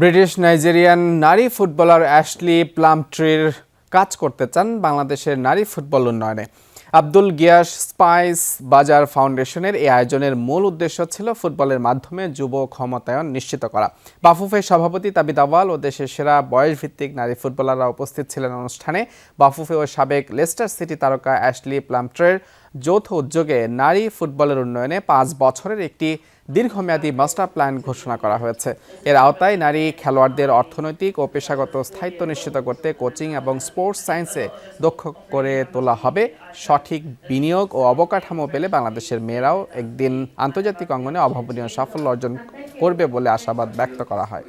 British Nigerian নারী footballer Ashley প্লামট্রির কাজ করতে চান বাংলাদেশের নারী ফুটবল উন্নয়নে। আব্দুল গিয়াস স্পাইস বাজার ফাউন্ডেশনের এই আয়োজনের মূল উদ্দেশ্য ছিল ফুটবলের মাধ্যমে যুব ক্ষমতায়ন নিশ্চিত করা। বাফুফের সভাপতি তাবিদ আউয়াল ও দেশের সেরা বয়সভিত্তিক নারী ফুটবলাররা উপস্থিত ছিলেন অনুষ্ঠানে। বাফুফে ও সাবেক লেস্টার সিটি তারকা অ্যাশলি প্লামট্রির যৌথ উদ্যোগে নারী ফুটবলের উন্নয়নে 5 বছরের একটি দীর্ঘমেয়াদী মাস্টার প্ল্যান ঘোষণা করা হয়েছে। এর আওতায় নারী খেলোয়াড়দের অর্থনৈতিক ও পেশাগত স্থায়িত্ব নিশ্চিত করতে কোচিং এবং স্পোর্টস সায়েন্সে দক্ষ করে তোলা হবে। সঠিক বিনিয়োগ ও অবকাঠামো পেলে বাংলাদেশের মেয়েরাও একদিন আন্তর্জাতিক অঙ্গনে অভাবনীয় সাফল্য অর্জন করবে বলে আশাবাদ ব্যক্ত করা হয়।